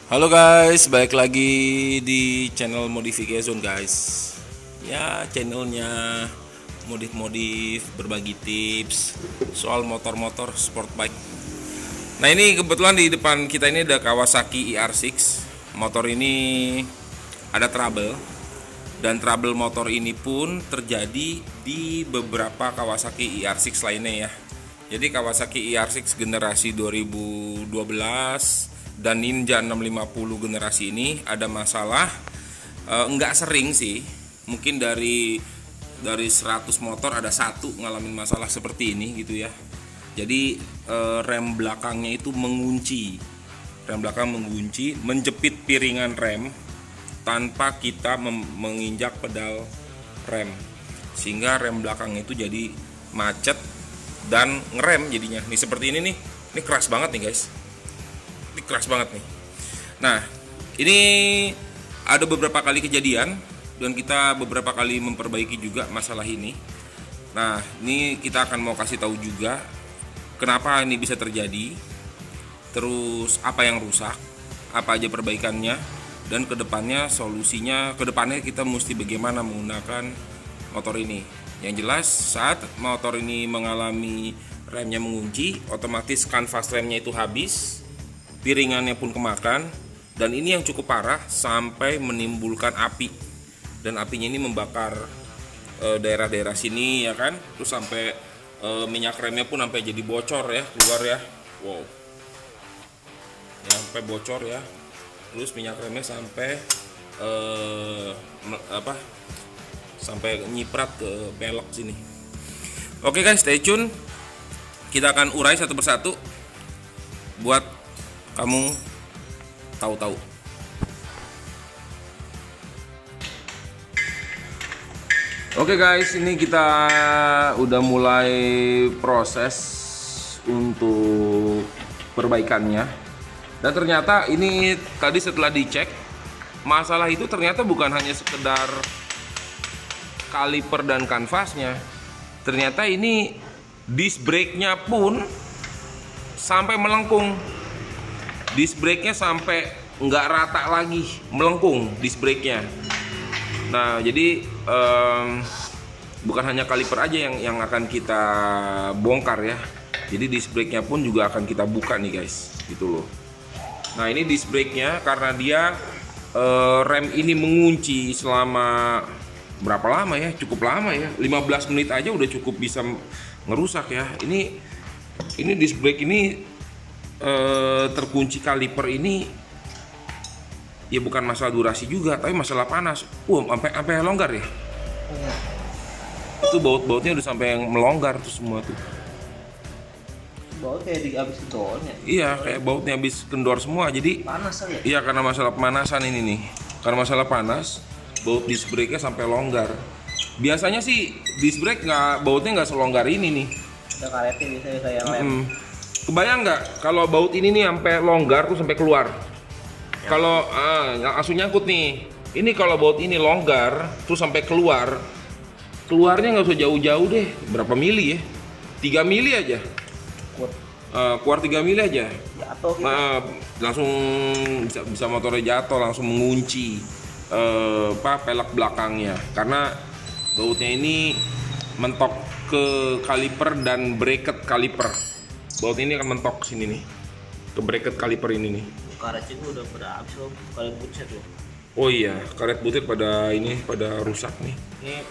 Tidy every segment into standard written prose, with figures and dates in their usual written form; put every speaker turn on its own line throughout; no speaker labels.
Halo guys, balik lagi di channel Modification guys. Ya, channelnya modif-modif, berbagi tips soal motor-motor sport bike. Nah, ini kebetulan di depan kita ini ada Kawasaki ER6. Motor ini ada trouble, dan trouble motor ini pun terjadi di beberapa Kawasaki ER6 lainnya ya. Jadi Kawasaki ER6 generasi 2012 dan Ninja 650 generasi ini ada masalah, enggak sering sih, mungkin dari 100 motor ada satu ngalamin masalah seperti ini gitu ya. Jadi rem belakangnya itu mengunci, rem belakang mengunci, menjepit piringan rem tanpa kita menginjak pedal rem, sehingga rem belakangnya itu jadi macet dan ngerem jadinya. Nih seperti ini nih, ini keras banget nih guys. Ini keras banget nih. Nah, ini ada beberapa kali kejadian dan kita beberapa kali memperbaiki juga masalah ini. Nah, ini kita akan mau kasih tahu juga kenapa ini bisa terjadi, terus apa yang rusak, apa aja perbaikannya, dan kedepannya solusinya, kedepannya kita mesti bagaimana menggunakan motor ini. Yang jelas saat motor ini mengalami remnya mengunci, otomatis kanvas remnya itu habis, piringannya pun kemakan, dan ini yang cukup parah sampai menimbulkan api, dan apinya ini membakar daerah-daerah sini ya kan, terus sampai minyak remnya pun sampai jadi bocor ya, keluar ya, wow ya, sampai bocor ya, terus minyak remnya sampai sampai nyiprat ke pelek sini. Oke guys, stay tune, kita akan urai satu persatu buat kamu tahu-tahu. Oke guys, ini kita udah mulai proses untuk perbaikannya. Dan ternyata ini tadi setelah dicek, masalah itu ternyata bukan hanya sekedar kaliper dan kanvasnya. Ternyata ini disc brake-nya pun sampai melengkung. Disc brake-nya sampai nggak rata lagi, melengkung disc brake-nya. Nah, jadi bukan hanya kaliper aja yang akan kita bongkar ya. Jadi disc brake-nya pun juga akan kita buka nih guys, gitu loh. Nah, ini disc brake-nya karena dia rem ini mengunci selama berapa lama ya? Cukup lama ya. 15 menit aja udah cukup bisa ngerusak ya. Ini disc brake ini terkunci kaliper ini ya, bukan masalah durasi juga, tapi masalah panas. Sampai longgar ya. Itu baut-bautnya udah sampai yang melonggar tuh semua tuh.
Baut kayak habis kendornya.
Iya, kayak bautnya habis kendor semua. Jadi
Panas ya?
Iya, karena masalah pemanasan ini nih. Karena masalah panas, baut disc brake-nya sampai longgar. Biasanya sih disc brake bautnya nggak selonggar ini nih.
Ada karetnya biasanya kayak lem.
Kebayang nggak kalau baut ini nih sampai longgar tuh sampai keluar? Ya. Kalau langsung nyangkut nih. Ini kalau baut ini longgar terus sampai keluarnya nggak usah jauh-jauh deh. Berapa mili ya? 3 mili aja. Keluar 3 mili aja.
Jatuh gitu.
Langsung bisa motornya jatuh, langsung mengunci pelek belakangnya, karena bautnya ini mentok ke kaliper dan bracket kaliper. Baut ini akan mentok sini nih, ke bracket kaliper ini nih.
Karetnya udah pada habis loh, karet buset loh.
Oh iya, karet butir pada rusak nih.
Ini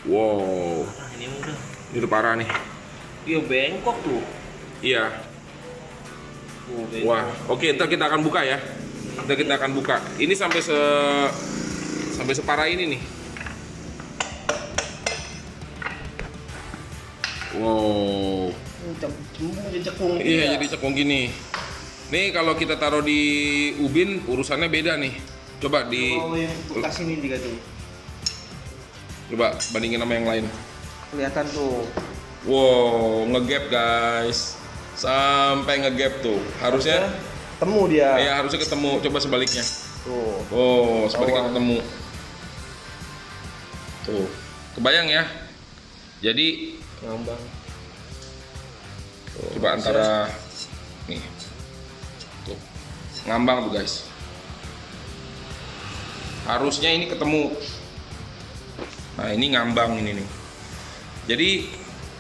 Wow,
ini udah.
ini udah parah nih.
Iya bengkok tuh.
Iya.
Bengkok.
Wah, oke, ntar kita akan buka ya. Ntar kita akan buka. Ini sampai separah ini nih. Wow.
Cekung.
Iya, jadi cekung gini. Nih kalau kita taruh di ubin urusannya beda nih. Coba di
yang bekas ini juga tuh.
Coba bandingin sama yang lain.
Kelihatan tuh.
Wow, ngegap guys. Sampai ngegap tuh. Harusnya
temu dia.
ya harusnya ketemu. Coba sebaliknya.
Tuh.
Oh, sebaliknya ketemu. Tuh. Kebayang ya? Jadi
Ngambang.
coba antara nih. Tuh. Ngambang tuh guys. harusnya ini ketemu. Nah ini ngambang ini nih. Jadi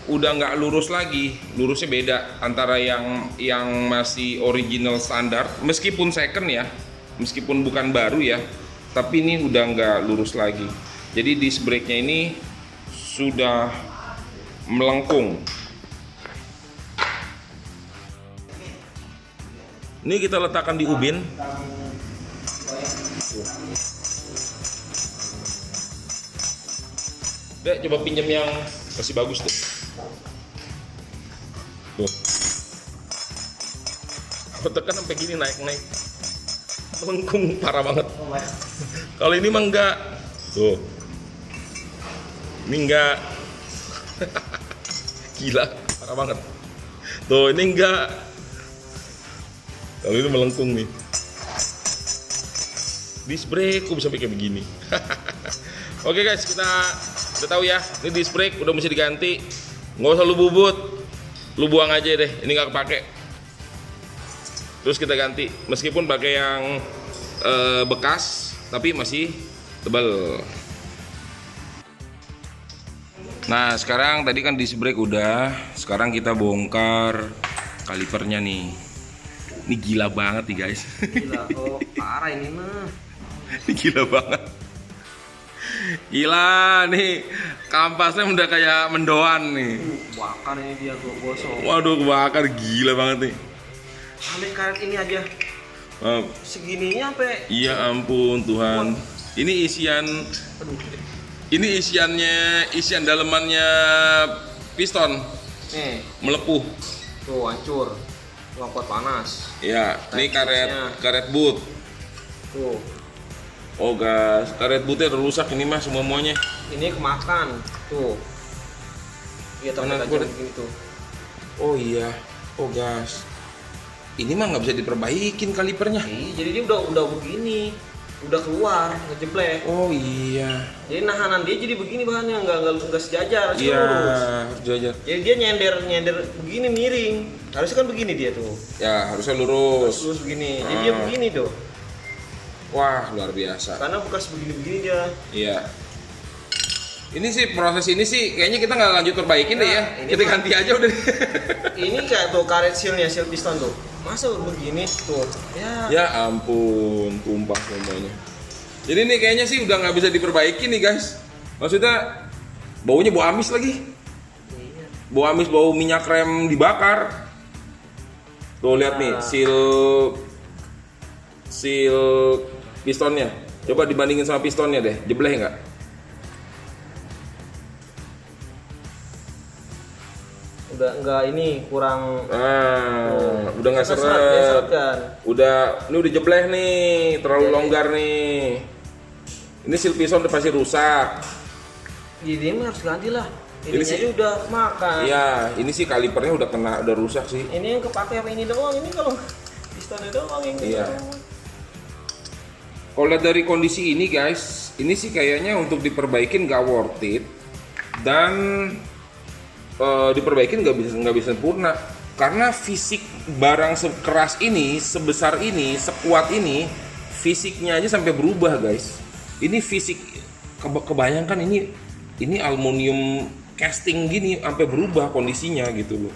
udah nggak lurus lagi, lurusnya beda antara yang masih original standar, meskipun second ya, meskipun bukan baru ya, tapi ini udah nggak lurus lagi. Jadi disc brake-nya ini sudah melengkung. Ini kita letakkan di ubin. Dek, coba pinjam yang masih bagus tuh. Tuh. Aku tekan sampai gini naik-naik. Melengkung parah banget. Kalau ini mah enggak. Tuh. Ini enggak. Gila, parah banget. Tuh, ini enggak. Kalau ini melengkung nih. Disc brake kok bisa sampai kayak begini. Oke guys, kita udah tahu ya. Ini disc brake udah mesti diganti. Nggak usah lu bubut, lu buang aja deh. Ini nggak kepake. Terus kita ganti. Meskipun pakai yang bekas, tapi masih tebal. Nah sekarang tadi kan disc brake udah. Sekarang kita bongkar kalipernya nih. Ini gila banget nih guys.
Gila, oh parah ini mah.
Ini gila banget. Gila nih, kampasnya udah kayak mendoan nih.
Bakar ini dia gosong.
Waduh, kebakar, gila banget nih.
Sampai karet ini aja. Segininya sampai.
Iya ampun Tuhan. Ini isian,
Aduh.
ini isian dalemannya piston
Nih,
melepuh.
tuh hancur. Nggak kuat panas.
Ya, ini karet boot.
Tuh,
Oh gas, karet bootnya udah rusak ini mah semuanya.
ini kemakan. Tuh. Iya,
Mana
tajam
gua-
begini tuh.
Oh iya, oh gas. Ini mah nggak bisa diperbaikin kalipernya.
Iya, jadi dia udah begini. Udah keluar, ngejeblek.
Oh iya.
Jadi nahanan dia jadi begini bahannya, nggak sejajar, harusnya
Iya,
lurus.
harus jajar.
Jadi dia nyender begini miring. Harusnya kan begini dia tuh.
Ya, harusnya lurus.
Lurus begini. Jadi dia begini tuh.
Wah, luar biasa.
Karena bekas begini-begini dia.
Iya. Ini sih proses ini sih kayaknya kita nggak lanjut perbaikin deh ya.
Nah, ini
Kita
mah-
ganti aja udah.
Ini kayak tuh karet sealnya, seal piston tuh. Masa begini tuh. Ya.
Ya ampun, tumpah semuanya. Jadi ini kayaknya sih udah nggak bisa diperbaiki nih guys. Maksudnya baunya bau amis lagi.
Iya.
Bau amis, bau minyak rem dibakar. Tuh lihat nih seal pistonnya. Coba dibandingin sama pistonnya deh, jebleh nggak?
Udah enggak ini kurang
Udah nggak
seret,
seret.
kan.
Ini udah jebleh nih, terlalu longgar nih. Ini seal piston udah pasti rusak.
Jadi ini harus ganti lah.
Ini
Ini
sih-
sih udah makan.
Iya, ini sih kalipernya udah rusak sih.
Ini yang kepake apa ini doang? Ini kalau pistonnya doang yang
Iya.
doang.
Kalau lihat dari kondisi ini guys, ini sih kayaknya untuk diperbaikin nggak worth it dan diperbaikin nggak bisa sempurna karena fisik barang sekeras ini, sebesar ini, sekuat ini, fisiknya aja sampai berubah guys. Ini fisik kebayangkan ini aluminium casting gini sampai berubah kondisinya gitu loh.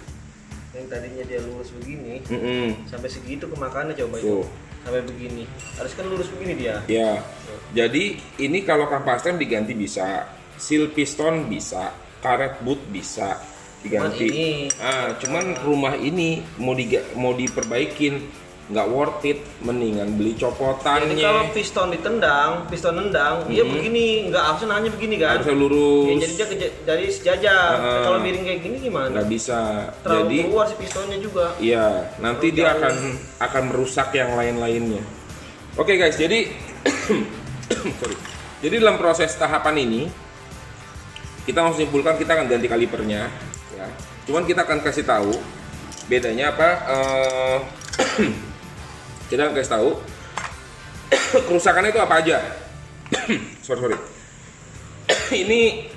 Yang tadinya dia lurus begini,
Mm-mm.
sampai segitu kemakannya coba
Tuh.
itu. Sampai begini. Harus kan lurus begini dia.
Ya, jadi ini kalau kapas rem diganti bisa, seal piston bisa, karet boot bisa diganti. Cuman rumah ini mau diperbaikin nggak worth it, mendingan beli
Jadi
copotannya.
kalau piston nendang, dia begini, nggak harusnya nanya begini kan?
Harusnya lurus.
Ya, jadi dia jadi sejajar.
Ah.
Kalau miring kayak gini gimana?
Nggak bisa.
Terlalu
Jadi
keluar si pistonnya juga.
iya, nanti
Terlalu
dia
jauh.
akan merusak yang lain-lainnya. Oke guys, jadi sorry. Jadi dalam proses tahapan ini kita mau simpulkan kita akan ganti kalipernya, ya. Cuman kita akan kasih tahu bedanya apa. Kita akan kasih tahu kerusakannya itu apa aja. sorry. Ini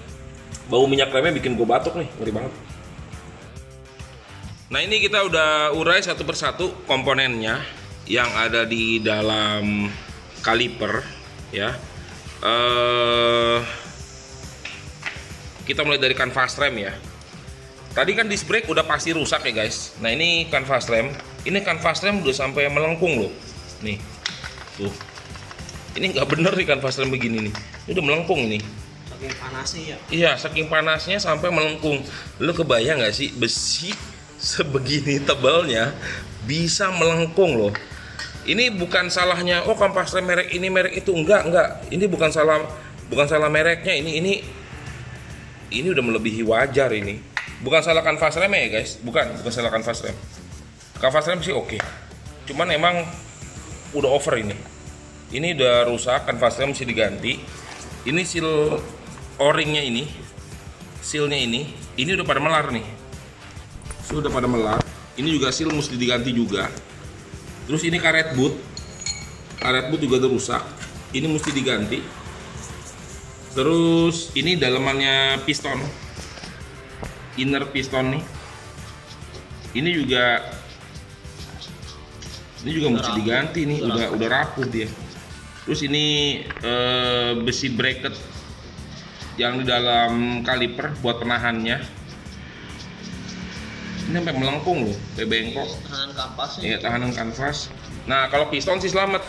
bau minyak remnya bikin gue batuk nih, ngeri banget. Nah ini kita udah urai satu persatu komponennya yang ada di dalam kaliper ya. Kita mulai dari kanvas rem ya. Tadi kan disc brake udah pasti rusak ya guys. Nah ini kanvas rem. Ini kanvas rem udah sampai melengkung loh. Nih, tuh. Ini nggak bener nih kanvas rem begini nih. Ini udah melengkung nih.
Saking panasnya ya.
Iya, saking panasnya sampai melengkung. Lo kebayang nggak sih besi sebegini tebalnya bisa melengkung loh. Ini bukan salahnya kanvas rem merek ini merek itu, enggak. Ini bukan salah mereknya. Ini udah melebihi wajar ini. Bukan salah kanvas rem ya guys, bukan salah kanvas rem. Kanvas rem sih oke. Cuman emang udah over ini. Ini udah rusak, kanvas rem mesti diganti. Ini seal o-ringnya ini, sealnya ini udah pada melar nih. Sudah pada melar. Ini juga seal mesti diganti juga. Terus ini karet boot juga udah rusak. Ini mesti diganti. Terus ini dalamannya piston, inner piston nih. Ini juga mesti diganti nih. Udah rapuh dia. Terus ini besi bracket yang di dalam kaliper buat penahannya. Ini sampai melengkung loh, kayak bengkok.
Tahanan kanvas ya.
Iya, tahanan kanvas. Nah, kalau piston sih selamat.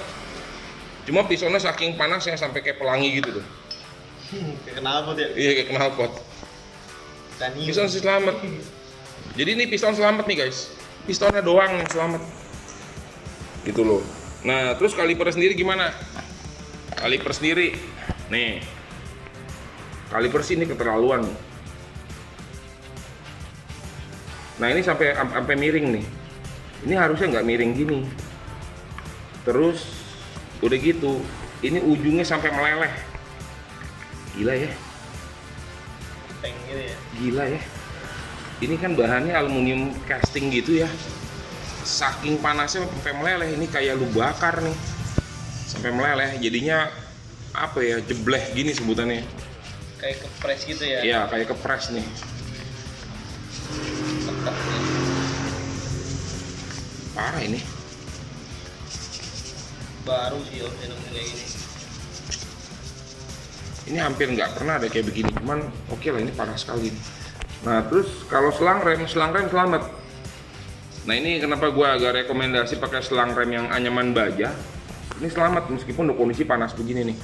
Cuma pistonnya saking panasnya sampai kayak pelangi gitu tuh.
Kayak knalpot ya.
Iya, kayak knalpot. Piston sih selamat. Jadi ini piston selamat nih guys. Pistonnya doang yang selamat. Gitu loh. Nah, terus kaliper sendiri gimana? Kaliper sendiri, nih. Kaliper sih ini keterlaluan. Nah ini sampai miring nih. Ini harusnya nggak miring gini. Terus udah gitu, ini ujungnya sampai meleleh. Gila ya.
Peng gitu ya.
Gila ya. Ini kan bahannya aluminium casting gitu ya. Saking panasnya sampai meleleh. Ini kayak lu bakar nih. Sampai meleleh. Jadinya apa ya? Jebleh gini sebutannya.
Kayak kepres gitu ya.
Iya, kayak kepres nih. Parah ini.
Baru sih fenomena kayak gini.
Ini hampir nggak pernah ada kayak begini. Cuman oke lah, ini parah sekali. Nah terus kalau selang rem selamat. Nah ini kenapa gua agak rekomendasi pakai selang rem yang anyaman baja. Ini selamat meskipun udah kondisi panas begini nih.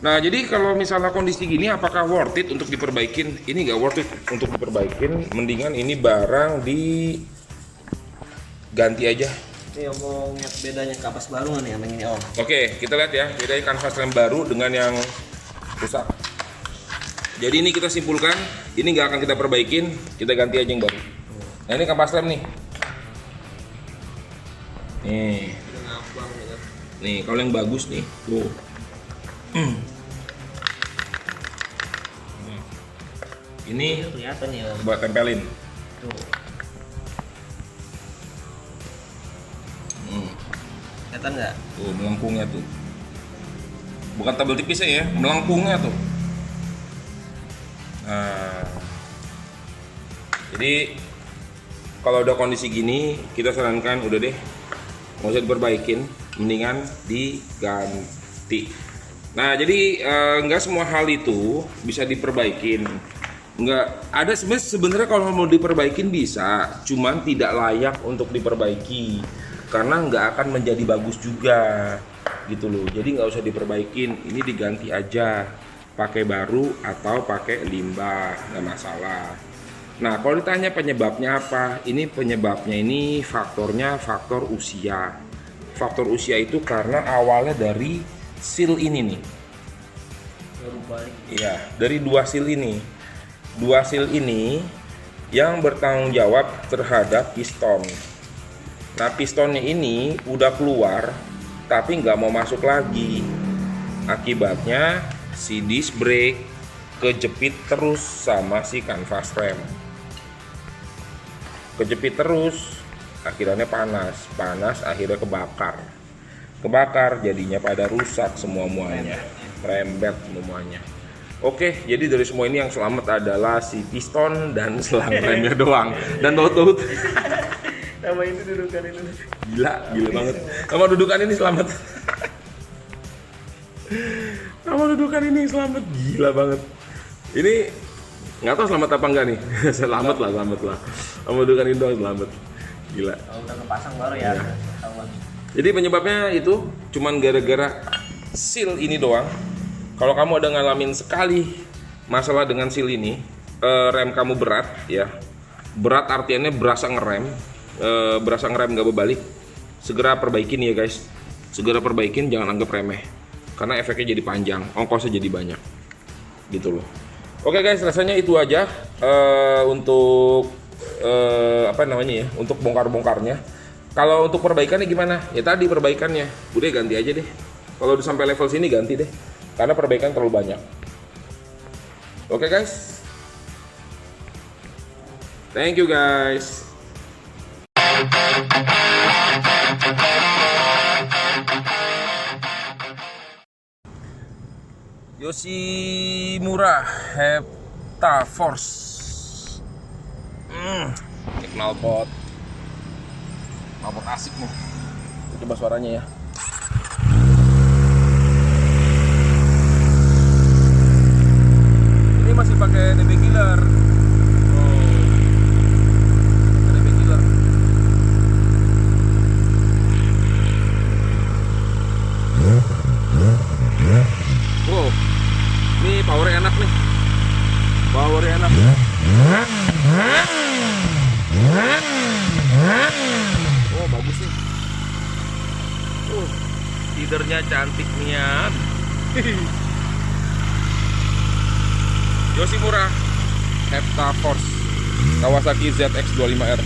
Nah jadi kalau misalnya kondisi gini apakah worth it untuk diperbaikin? Ini nggak worth it untuk diperbaikin. Mendingan ini barang diganti aja.
Ini mau lihat bedanya kanvas baru nggak nih yang ini om?
Oke, kita lihat ya bedanya kanvas rem baru dengan yang rusak. Jadi ini kita simpulkan, ini nggak akan kita perbaikin, kita ganti aja yang baru. Nah ini kanvas rem nih. Nih, kalau yang bagus nih, tuh. Ini
kelihatan ya om.
buat tempelin.
Tuh. Kelihatan nggak?
Tuh melengkungnya tuh. Bukan tabel tipisnya ya, melengkungnya tuh. Nah, jadi kalau udah kondisi gini, kita sarankan udah deh, nggak usah diperbaikin, mendingan diganti. Nah, jadi nggak semua hal itu bisa diperbaikin. Nggak ada sebenarnya kalau mau diperbaikin bisa, cuman tidak layak untuk diperbaiki karena nggak akan menjadi bagus juga gitu loh. Jadi nggak usah diperbaikin, ini diganti aja, pakai baru atau pakai limbah, nggak masalah. Nah kalau ditanya penyebabnya apa, ini penyebabnya ini faktornya faktor usia. Faktor usia itu karena awalnya dari seal ini nih. Iya, dari dua seal ini. Dua seal ini yang bertanggung jawab terhadap piston. Nah pistonnya ini udah keluar tapi nggak mau masuk lagi. Akibatnya si disc brake kejepit terus sama si kanvas rem. Kejepit terus, akhirnya panas akhirnya kebakar jadinya pada rusak semuanya, merembet semuanya. Oke, jadi dari semua ini yang selamat adalah si piston dan selang remnya doang dan baut-baut.
Nama ini dudukan ini.
Gila banget. Sama dudukan ini selamat. sama dudukan ini selamat, gila banget. Ini nggak tahu selamat apa enggak nih. Selamat lah. Sama dudukan ini doang selamat. Gila.
Kalau udah kepasang baru ya. Ketahuan.
Jadi penyebabnya itu cuman gara-gara seal ini doang. Kalau kamu ada ngalamin sekali masalah dengan seal ini, rem kamu berat ya. Berat artiannya berasa ngerem nggak berbalik. Segera perbaikin ya guys. Segera perbaikin, jangan anggap remeh. Karena efeknya jadi panjang, ongkosnya jadi banyak. Gitu loh. Oke guys, rasanya itu aja untuk untuk bongkar-bongkarnya. Kalau untuk perbaikannya gimana? Ya tadi perbaikannya, udah ganti aja deh. Kalau udah sampai level sini ganti deh, karena perbaikan terlalu banyak. Oke guys, thank you guys. Yoshimura Hepta Force. Ini knalpot asik nih. Coba suaranya ya. Ini masih pakai DB Killer. DB Killer. Wow, ini powernya enak nih. Powernya enak. Oh bagus nih. Feedernya cantik nian. Yoshimura Hepta Force Kawasaki ZX25R.